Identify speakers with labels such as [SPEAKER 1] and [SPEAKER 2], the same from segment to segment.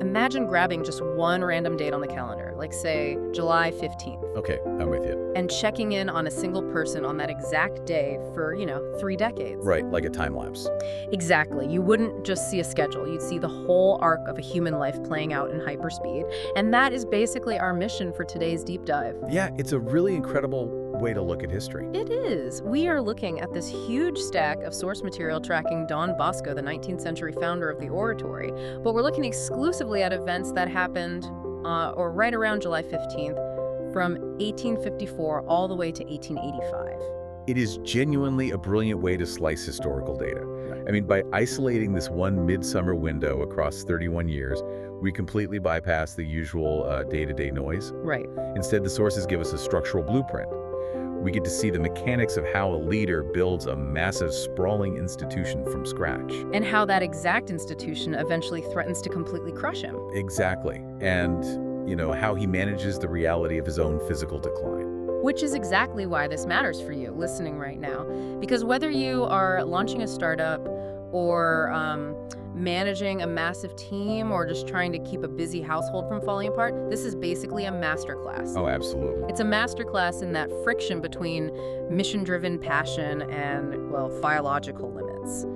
[SPEAKER 1] Imagine grabbing just one random date on the calendar, like say July 15th,
[SPEAKER 2] Okay, I'm with you.
[SPEAKER 1] and checking in on a single person on that exact day for, 3 decades.
[SPEAKER 2] Right, like a time lapse.
[SPEAKER 1] Exactly. You wouldn't just see a schedule. You'd see the whole arc of a human life playing out in hyperspeed. And that is basically our mission for today's deep dive.
[SPEAKER 2] Yeah, it's a really incredible way to look at history.
[SPEAKER 1] It is. We are looking at this huge stack of source material tracking Don Bosco, the 19th century founder of the oratory, but we're looking exclusively at events that happened or right around July 15th from 1854 all the way to 1885.
[SPEAKER 2] It is genuinely a brilliant way to slice historical data. I mean, by isolating this one midsummer window across 31 years, we completely bypass the usual day-to-day noise.
[SPEAKER 1] Right.
[SPEAKER 2] Instead, the sources give us a structural blueprint. We get to see the mechanics of how a leader builds a massive, sprawling institution from scratch.
[SPEAKER 1] And how that exact institution eventually threatens to completely crush him.
[SPEAKER 2] Exactly. And, how he manages the reality of his own physical decline.
[SPEAKER 1] Which is exactly why this matters for you, listening right now. Because whether you are launching a startup or managing a massive team or just trying to keep a busy household from falling apart, this is basically a masterclass.
[SPEAKER 2] Oh, absolutely.
[SPEAKER 1] It's a masterclass in that friction between mission-driven passion and, well, biological limits.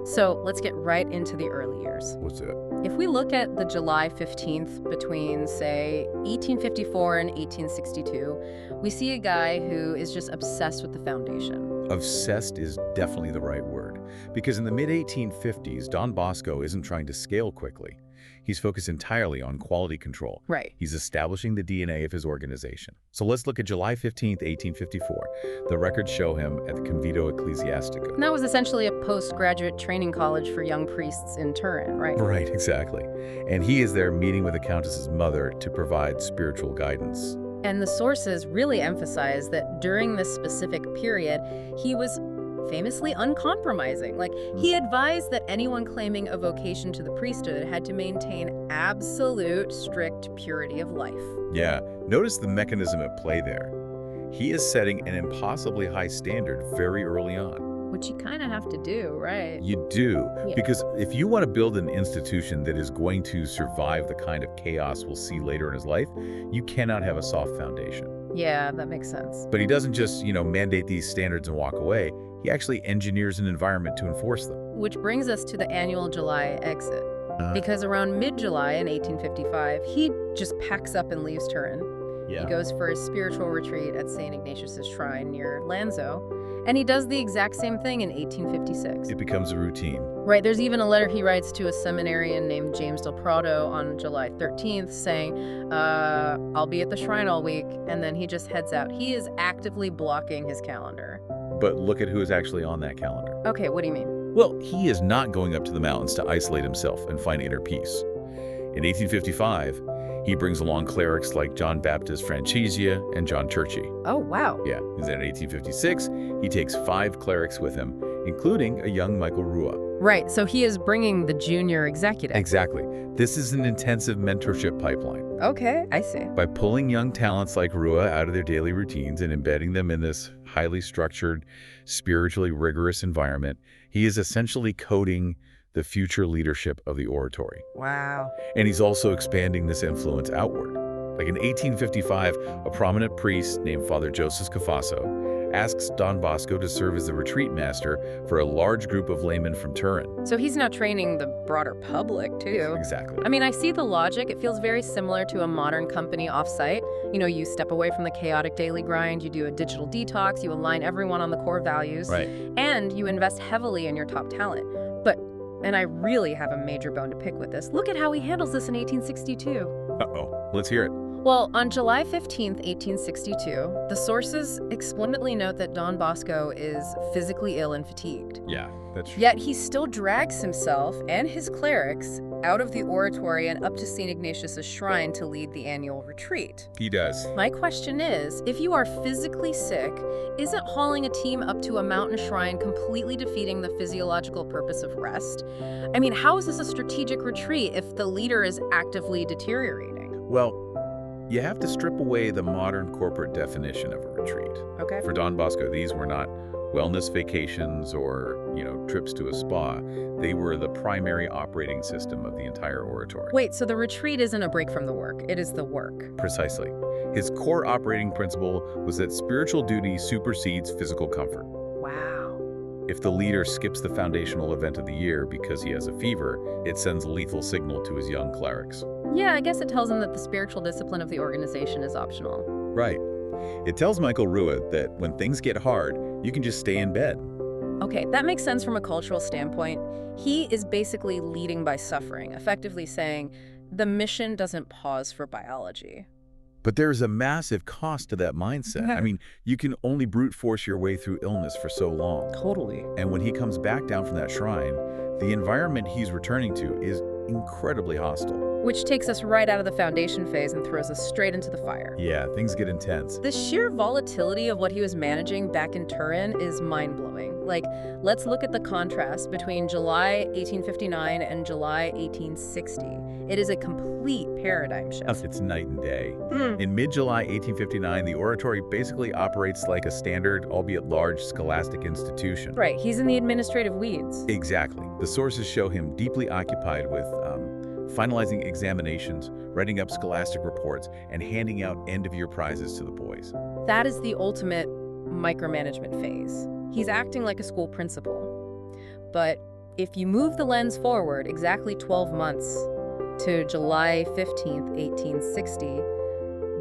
[SPEAKER 1] So let's get right into the early years.
[SPEAKER 2] What's it?
[SPEAKER 1] If we look at the July 15th between, say, 1854 and 1862, we see a guy who is just obsessed with the foundation.
[SPEAKER 2] Obsessed is definitely the right word. Because in the mid-1850s, Don Bosco isn't trying to scale quickly. He's focused entirely on quality control.
[SPEAKER 1] Right.
[SPEAKER 2] He's establishing the DNA of his organization. So let's look at July 15th, 1854. The records show him at the Convito Ecclesiastico.
[SPEAKER 1] And that was essentially a postgraduate training college for young priests in Turin, right?
[SPEAKER 2] Right, exactly. And he is there meeting with the Countess's mother to provide spiritual guidance.
[SPEAKER 1] And the sources really emphasize that during this specific period, he was famously uncompromising. He advised that anyone claiming a vocation to the priesthood had to maintain absolute strict purity of life.
[SPEAKER 2] Yeah, notice the mechanism at play there. He is setting an impossibly high standard very early on.
[SPEAKER 1] Which you kind of have to do, right?
[SPEAKER 2] You do,
[SPEAKER 1] Yeah.
[SPEAKER 2] because if you want to build an institution that is going to survive the kind of chaos we'll see later in his life, you cannot have a soft foundation.
[SPEAKER 1] Yeah, that makes sense.
[SPEAKER 2] But he doesn't just, mandate these standards and walk away. He actually engineers an environment to enforce them.
[SPEAKER 1] Which brings us to the annual July exit. Because around mid-July in 1855, he just packs up and leaves Turin.
[SPEAKER 2] Yeah.
[SPEAKER 1] He goes for a spiritual retreat at St. Ignatius's shrine near Lanzo, and he does the exact same thing in 1856.
[SPEAKER 2] It becomes a routine.
[SPEAKER 1] Right, there's even a letter he writes to a seminarian named James del Prado on July 13th saying, I'll be at the shrine all week, and then he just heads out. He is actively blocking his calendar.
[SPEAKER 2] But look at who is actually on that calendar.
[SPEAKER 1] Okay, what do you mean?
[SPEAKER 2] Well, he is not going up to the mountains to isolate himself and find inner peace. In 1855, he brings along clerics like John Baptist Francesca and John Turchi.
[SPEAKER 1] Oh, wow.
[SPEAKER 2] Yeah, and then in 1856, he takes 5 clerics with him, including a young Michael Rua.
[SPEAKER 1] Right, so he is bringing the junior executive.
[SPEAKER 2] Exactly. This is an intensive mentorship pipeline.
[SPEAKER 1] Okay, I see.
[SPEAKER 2] By pulling young talents like Rua out of their daily routines and embedding them in this highly structured, spiritually rigorous environment, he is essentially coding the future leadership of the oratory.
[SPEAKER 1] Wow.
[SPEAKER 2] And he's also expanding this influence outward. Like in 1855, a prominent priest named Father Joseph Cafasso asks Don Bosco to serve as the retreat master for a large group of laymen from Turin.
[SPEAKER 1] So he's now training the broader public, too.
[SPEAKER 2] Exactly.
[SPEAKER 1] I mean, I see the logic. It feels very similar to a modern company offsite. You step away from the chaotic daily grind, you do a digital detox, you align everyone on the core values,
[SPEAKER 2] Right.
[SPEAKER 1] and you invest heavily in your top talent. And I really have a major bone to pick with this. Look at how he handles this in 1862.
[SPEAKER 2] Uh-oh. Let's hear it.
[SPEAKER 1] Well, on July 15th, 1862, the sources explicitly note that Don Bosco is physically ill and fatigued.
[SPEAKER 2] Yeah, that's true.
[SPEAKER 1] Yet he still drags himself and his clerics out of the oratory and up to St. Ignatius's shrine to lead the annual retreat.
[SPEAKER 2] He does.
[SPEAKER 1] My question is, if you are physically sick, isn't hauling a team up to a mountain shrine completely defeating the physiological purpose of rest? I mean, how is this a strategic retreat if the leader is actively deteriorating?
[SPEAKER 2] Well, You have to strip away the modern corporate definition of a retreat.
[SPEAKER 1] Okay.
[SPEAKER 2] For Don Bosco, these were not wellness vacations or, trips to a spa. They were the primary operating system of the entire oratory.
[SPEAKER 1] Wait, so the retreat isn't a break from the work, it is the work.
[SPEAKER 2] Precisely. His core operating principle was that spiritual duty supersedes physical comfort.
[SPEAKER 1] Wow.
[SPEAKER 2] If the leader skips the foundational event of the year because he has a fever, it sends a lethal signal to his young clerics.
[SPEAKER 1] Yeah, I guess it tells him that the spiritual discipline of the organization is optional.
[SPEAKER 2] Right. It tells Michael Rua that when things get hard, you can just stay in bed.
[SPEAKER 1] Okay, that makes sense from a cultural standpoint. He is basically leading by suffering, effectively saying the mission doesn't pause for biology.
[SPEAKER 2] But there's a massive cost to that mindset.
[SPEAKER 1] Yeah.
[SPEAKER 2] I mean, you can only brute force your way through illness for so long.
[SPEAKER 1] Totally.
[SPEAKER 2] And when he comes back down from that shrine, the environment he's returning to is incredibly hostile.
[SPEAKER 1] Which takes us right out of the foundation phase and throws us straight into the fire.
[SPEAKER 2] Yeah, things get intense.
[SPEAKER 1] The sheer volatility of what he was managing back in Turin is mind-blowing. Like, let's look at the contrast between July 1859 and July 1860. It is a complete paradigm shift.
[SPEAKER 2] It's night and day. In mid-July 1859, the oratory basically operates like a standard, albeit large, scholastic institution.
[SPEAKER 1] Right, he's in the administrative weeds.
[SPEAKER 2] Exactly. The sources show him deeply occupied with finalizing examinations, writing up scholastic reports, and handing out end-of-year prizes to the boys.
[SPEAKER 1] That is the ultimate micromanagement phase. He's acting like a school principal. But if you move the lens forward exactly 12 months to July 15th, 1860,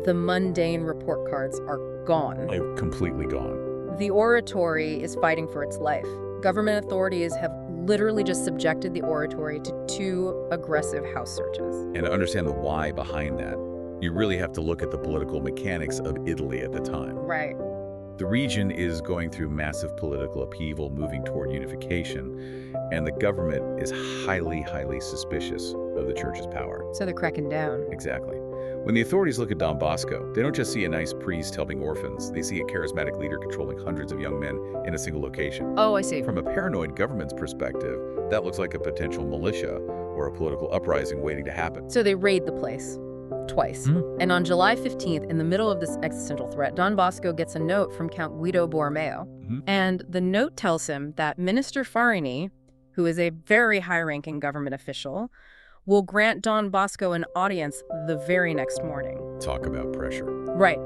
[SPEAKER 1] the mundane report cards are gone.
[SPEAKER 2] They're completely gone.
[SPEAKER 1] The oratory is fighting for its life. Government authorities have literally just subjected the oratory to 2 aggressive house searches.
[SPEAKER 2] And to understand the why behind that, you really have to look at the political mechanics of Italy at the time.
[SPEAKER 1] Right.
[SPEAKER 2] The region is going through massive political upheaval, moving toward unification, and the government is highly, highly suspicious of the church's power.
[SPEAKER 1] So they're cracking down.
[SPEAKER 2] Exactly. When the authorities look at Don Bosco, they don't just see a nice priest helping orphans. They see a charismatic leader controlling hundreds of young men in a single location.
[SPEAKER 1] Oh, I see.
[SPEAKER 2] From a paranoid government's perspective, that looks like a potential militia or a political uprising waiting to happen.
[SPEAKER 1] So they raid the place. Twice. And on July 15th, in the middle of this existential threat, Don Bosco gets a note from Count Guido Borromeo. And the note tells him that Minister Farini, who is a very high-ranking government official, will grant Don Bosco an audience the very next morning.
[SPEAKER 2] Talk about pressure.
[SPEAKER 1] Right.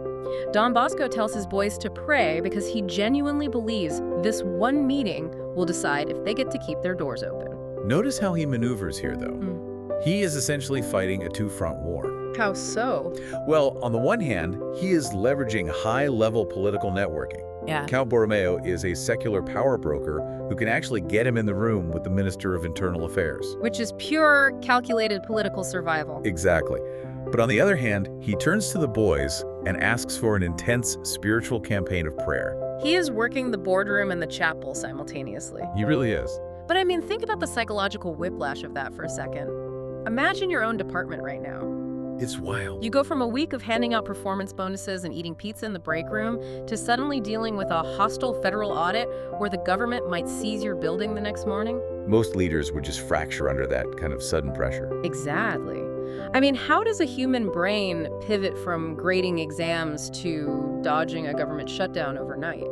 [SPEAKER 1] Don Bosco tells his boys to pray because he genuinely believes this one meeting will decide if they get to keep their doors open.
[SPEAKER 2] Notice how he maneuvers here, though. He is essentially fighting a two-front war.
[SPEAKER 1] How so?
[SPEAKER 2] Well, on the one hand, he is leveraging high-level political networking.
[SPEAKER 1] Yeah.
[SPEAKER 2] Count Borromeo is a secular power broker who can actually get him in the room with the Minister of Internal Affairs.
[SPEAKER 1] Which is pure, calculated political survival.
[SPEAKER 2] Exactly. But on the other hand, he turns to the boys and asks for an intense spiritual campaign of prayer.
[SPEAKER 1] He is working the boardroom and the chapel simultaneously.
[SPEAKER 2] He really is.
[SPEAKER 1] But I mean, think about the psychological whiplash of that for a second. Imagine your own department right now.
[SPEAKER 2] It's wild.
[SPEAKER 1] You go from a week of handing out performance bonuses and eating pizza in the break room to suddenly dealing with a hostile federal audit where the government might seize your building the next morning.
[SPEAKER 2] Most leaders would just fracture under that kind of sudden pressure.
[SPEAKER 1] Exactly. I mean, how does a human brain pivot from grading exams to dodging a government shutdown overnight?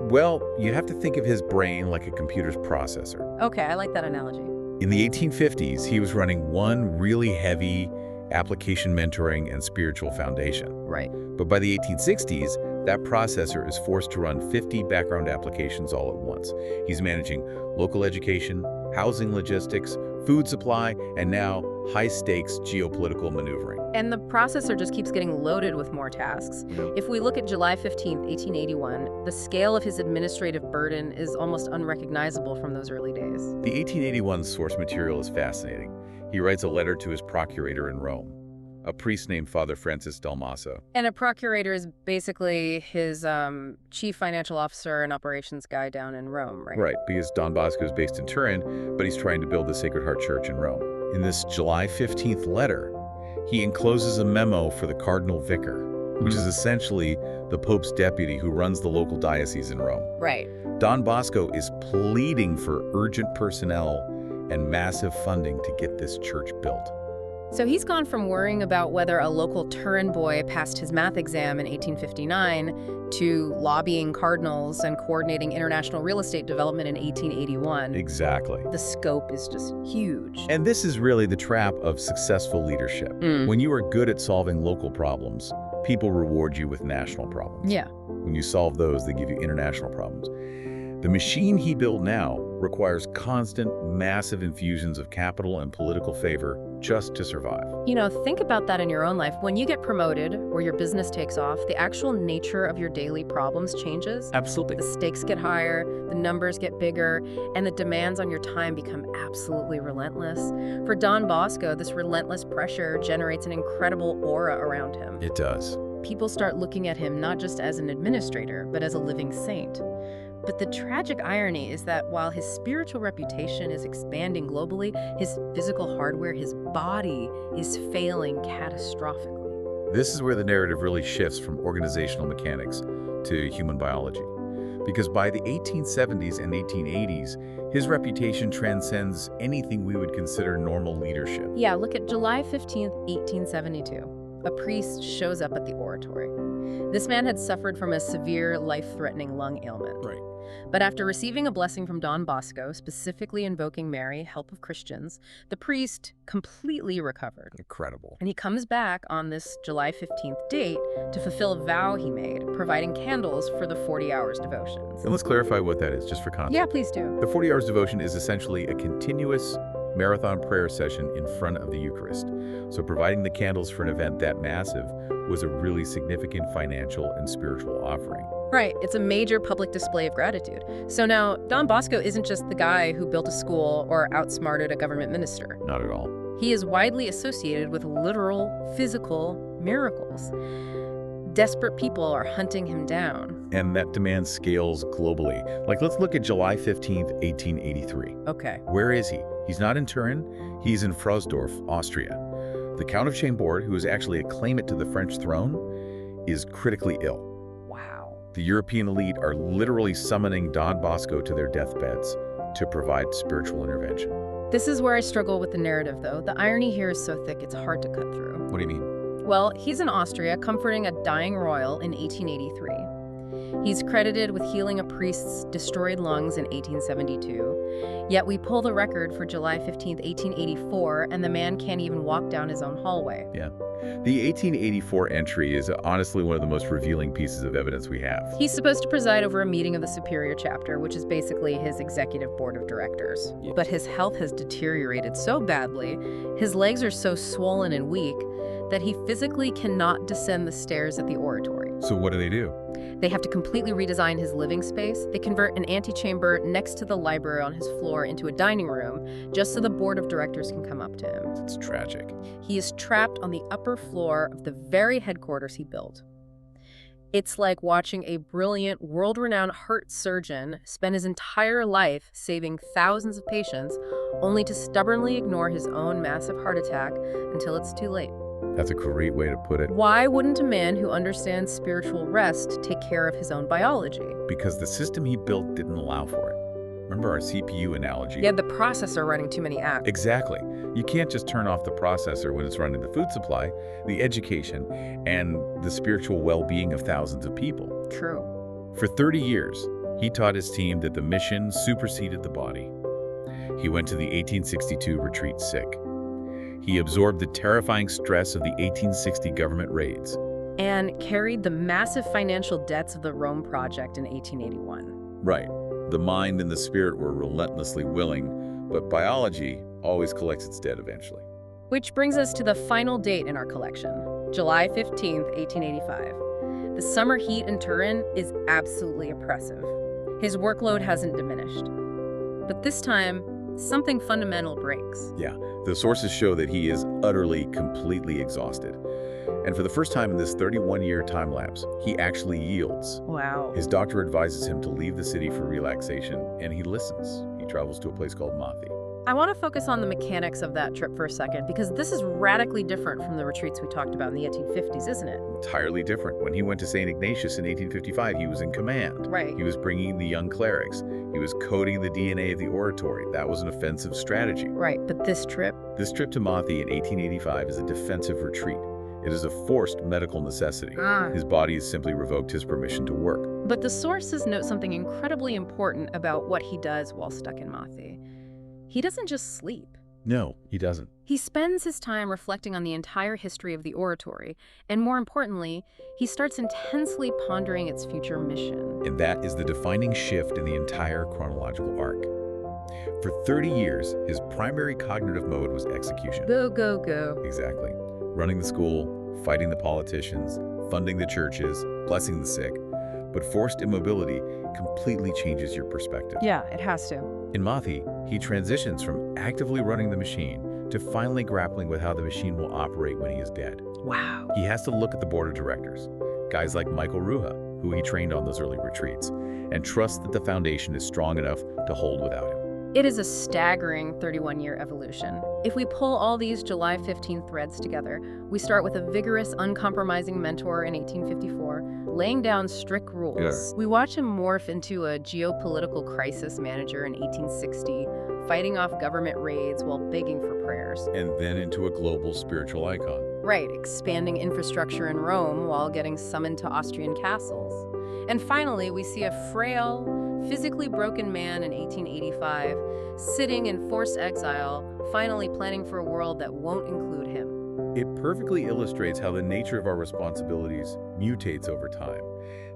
[SPEAKER 2] Well, you have to think of his brain like a computer's processor.
[SPEAKER 1] Okay, I like that analogy.
[SPEAKER 2] In the 1850s, he was running one really heavy application mentoring and spiritual foundation.
[SPEAKER 1] Right.
[SPEAKER 2] But by the 1860s, that processor is forced to run 50 background applications all at once. He's managing local education, housing logistics, food supply, and now high-stakes geopolitical maneuvering.
[SPEAKER 1] And the processor just keeps getting loaded with more tasks. If we look at July 15th, 1881, the scale of his administrative burden is almost unrecognizable from those early days.
[SPEAKER 2] The 1881 source material is fascinating. He writes a letter to his procurator in Rome, a priest named Father Francis Dalmaso.
[SPEAKER 1] And a procurator is basically his chief financial officer and operations guy down in Rome, right?
[SPEAKER 2] Right, because Don Bosco is based in Turin, but he's trying to build the Sacred Heart Church in Rome. In this July 15th letter, he encloses a memo for the cardinal vicar, which is essentially the Pope's deputy who runs the local diocese in Rome.
[SPEAKER 1] Right.
[SPEAKER 2] Don Bosco is pleading for urgent personnel and massive funding to get this church built.
[SPEAKER 1] So he's gone from worrying about whether a local Turin boy passed his math exam in 1859 to lobbying cardinals and coordinating international real estate development in 1881.
[SPEAKER 2] Exactly.
[SPEAKER 1] The scope is just huge.
[SPEAKER 2] And this is really the trap of successful leadership. When you are good at solving local problems, people reward you with national problems.
[SPEAKER 1] Yeah.
[SPEAKER 2] When you solve those, they give you international problems. The machine he built now requires constant, massive infusions of capital and political favor just to survive.
[SPEAKER 1] You know, think about that in your own life. When you get promoted or your business takes off, the actual nature of your daily problems changes.
[SPEAKER 2] Absolutely.
[SPEAKER 1] The stakes get higher, the numbers get bigger, and the demands on your time become absolutely relentless. For Don Bosco, this relentless pressure generates an incredible aura around him.
[SPEAKER 2] It does.
[SPEAKER 1] People start looking at him not just as an administrator, but as a living saint. But the tragic irony is that while his spiritual reputation is expanding globally, his physical hardware, his body, is failing catastrophically.
[SPEAKER 2] This is where the narrative really shifts from organizational mechanics to human biology. Because by the 1870s and 1880s, his reputation transcends anything we would consider normal leadership.
[SPEAKER 1] Yeah, look at July 15th, 1872. A priest shows up at the oratory. This man had suffered from a severe, life-threatening lung ailment.
[SPEAKER 2] Right.
[SPEAKER 1] But after receiving a blessing from Don Bosco, specifically invoking Mary, help of Christians, the priest completely recovered.
[SPEAKER 2] Incredible.
[SPEAKER 1] And he comes back on this July 15th date to fulfill a vow he made, providing candles for the 40 hours devotions.
[SPEAKER 2] And let's clarify what that is, just for context.
[SPEAKER 1] Yeah, please do.
[SPEAKER 2] The 40 hours devotion is essentially a continuous marathon prayer session in front of the Eucharist. So providing the candles for an event that massive was a really significant financial and spiritual offering.
[SPEAKER 1] Right, it's a major public display of gratitude. So now, Don Bosco isn't just the guy who built a school or outsmarted a government minister.
[SPEAKER 2] Not at all.
[SPEAKER 1] He is widely associated with literal, physical miracles. Desperate people are hunting him down.
[SPEAKER 2] And that demand scales globally. Like, let's look at July 15th, 1883.
[SPEAKER 1] Okay.
[SPEAKER 2] Where is he? He's not in Turin. He's in Frosdorf, Austria. The Count of Chambord, who is actually a claimant to the French throne, is critically ill.
[SPEAKER 1] Wow.
[SPEAKER 2] The European elite are literally summoning Don Bosco to their deathbeds to provide spiritual intervention.
[SPEAKER 1] This is where I struggle with the narrative, though. The irony here is so thick it's hard to cut through.
[SPEAKER 2] What do you mean?
[SPEAKER 1] Well, he's in Austria, comforting a dying royal in 1883. He's credited with healing a priest's destroyed lungs in 1872. Yet we pull the record for July 15, 1884, and the man can't even walk down his own hallway.
[SPEAKER 2] Yeah. The 1884 entry is honestly one of the most revealing pieces of evidence we have.
[SPEAKER 1] He's supposed to preside over a meeting of the Superior Chapter, which is basically his executive board of directors.
[SPEAKER 2] Yeah.
[SPEAKER 1] But his health has deteriorated so badly, his legs are so swollen and weak, that he physically cannot descend the stairs at the oratory.
[SPEAKER 2] So what do?
[SPEAKER 1] They have to completely redesign his living space. They convert an antechamber next to the library on his floor into a dining room, just so the board of directors can come up to him.
[SPEAKER 2] It's tragic.
[SPEAKER 1] He is trapped on the upper floor of the very headquarters he built. It's like watching a brilliant, world-renowned heart surgeon spend his entire life saving thousands of patients, only to stubbornly ignore his own massive heart attack until it's too late.
[SPEAKER 2] That's a great way to put it.
[SPEAKER 1] Why wouldn't a man who understands spiritual rest take care of his own biology?
[SPEAKER 2] Because the system he built didn't allow for it. Remember our CPU analogy?
[SPEAKER 1] Yeah, the processor running too many apps.
[SPEAKER 2] Exactly. You can't just turn off the processor when it's running the food supply, the education, and the spiritual well-being of thousands of people.
[SPEAKER 1] True.
[SPEAKER 2] For 30 years, he taught his team that the mission superseded the body. He went to the 1862 retreat sick. He absorbed the terrifying stress of the 1860 government raids.
[SPEAKER 1] And carried the massive financial debts of the Rome Project in 1881.
[SPEAKER 2] Right. The mind and the spirit were relentlessly willing, but biology always collects its debt eventually.
[SPEAKER 1] Which brings us to the final date in our collection, July 15th, 1885. The summer heat in Turin is absolutely oppressive. His workload hasn't diminished. But this time, something fundamental breaks.
[SPEAKER 2] Yeah, the sources show that he is utterly, completely exhausted. And for the first time in this 31-year time lapse, he actually yields.
[SPEAKER 1] Wow.
[SPEAKER 2] His doctor advises him to leave the city for relaxation, and he listens. He travels to a place called Mathi.
[SPEAKER 1] I want to focus on the mechanics of that trip for a second, because this is radically different from the retreats we talked about in the 1850s, isn't it?
[SPEAKER 2] Entirely different. When he went to St. Ignatius in 1855, he was in command.
[SPEAKER 1] Right.
[SPEAKER 2] He was bringing the young clerics. He was coding the DNA of the oratory. That was an offensive strategy.
[SPEAKER 1] Right, but this trip?
[SPEAKER 2] This trip to Mathi in 1885 is a defensive retreat. It is a forced medical necessity. His body has simply revoked his permission to work.
[SPEAKER 1] But the sources note something incredibly important about what he does while stuck in Mathi. He doesn't just sleep.
[SPEAKER 2] No, he doesn't.
[SPEAKER 1] He spends his time reflecting on the entire history of the oratory, and more importantly, he starts intensely pondering its future mission.
[SPEAKER 2] And that is the defining shift in the entire chronological arc. For 30 years, his primary cognitive mode was execution.
[SPEAKER 1] Go, go, go.
[SPEAKER 2] Exactly. Running the school, fighting the politicians, funding the churches, blessing the sick. But forced immobility completely changes your perspective.
[SPEAKER 1] Yeah, it has to.
[SPEAKER 2] In Mathi, he transitions from actively running the machine to finally grappling with how the machine will operate when he is dead.
[SPEAKER 1] Wow.
[SPEAKER 2] He has to look at the board of directors, guys like Michael Ruha, who he trained on those early retreats, and trust that the foundation is strong enough to hold without him.
[SPEAKER 1] It is a staggering 31-year evolution. If we pull all these July 15 threads together, we start with a vigorous, uncompromising mentor in 1854, laying down strict rules.
[SPEAKER 2] Yeah.
[SPEAKER 1] We watch him morph into a geopolitical crisis manager in 1860, fighting off government raids while begging for prayers.
[SPEAKER 2] And then into a global spiritual icon.
[SPEAKER 1] Right, expanding infrastructure in Rome while getting summoned to Austrian castles. And finally, we see a frail, physically broken man in 1885, sitting in forced exile, finally planning for a world that won't include him.
[SPEAKER 2] It perfectly illustrates how the nature of our responsibilities mutates over time.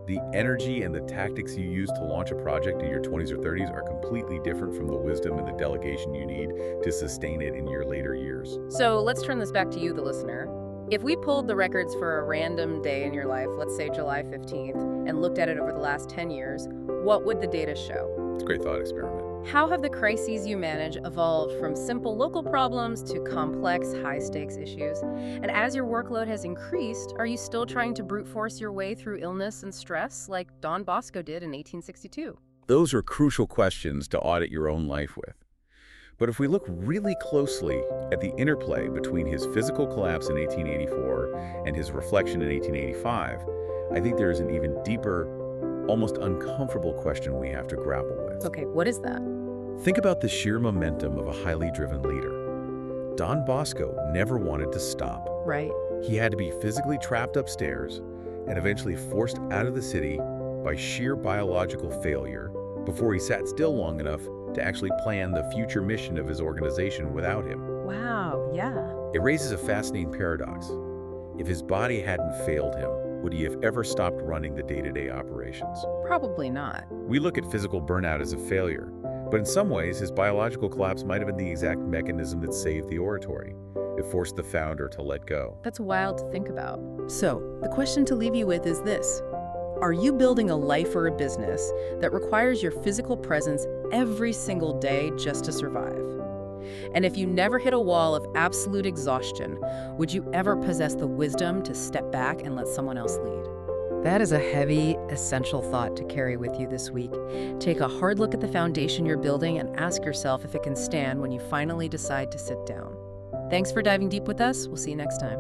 [SPEAKER 2] The energy and the tactics you use to launch a project in your 20s or 30s are completely different from the wisdom and the delegation you need to sustain it in your later years.
[SPEAKER 1] So let's turn this back to you, the listener. If we pulled the records for a random day in your life, let's say July 15th, and looked at it over the last 10 years, what would the data show?
[SPEAKER 2] It's a great thought experiment.
[SPEAKER 1] How have the crises you manage evolved from simple local problems to complex, high-stakes issues? And as your workload has increased, are you still trying to brute force your way through illness and stress like Don Bosco did in 1862?
[SPEAKER 2] Those are crucial questions to audit your own life with. But if we look really closely at the interplay between his physical collapse in 1884 and his reflection in 1885, I think there is an even deeper, almost uncomfortable question we have to grapple with.
[SPEAKER 1] Okay, what is that?
[SPEAKER 2] Think about the sheer momentum of a highly driven leader. Don Bosco never wanted to stop.
[SPEAKER 1] Right.
[SPEAKER 2] He had to be physically trapped upstairs and eventually forced out of the city by sheer biological failure before he sat still long enough to actually plan the future mission of his organization without him.
[SPEAKER 1] Wow, yeah.
[SPEAKER 2] It raises a fascinating paradox. If his body hadn't failed him, would he have ever stopped running the day-to-day operations?
[SPEAKER 1] Probably not.
[SPEAKER 2] We look at physical burnout as a failure, but in some ways, his biological collapse might have been the exact mechanism that saved the oratory. It forced the founder to let go.
[SPEAKER 1] That's wild to think about.
[SPEAKER 3] So, the question to leave you with is this. Are you building a life or a business that requires your physical presence every single day just to survive? And if you never hit a wall of absolute exhaustion, would you ever possess the wisdom to step back and let someone else lead? That is a heavy, essential thought to carry with you this week. Take a hard look at the foundation you're building and ask yourself if it can stand when you finally decide to sit down. Thanks for diving deep with us. We'll see you next time.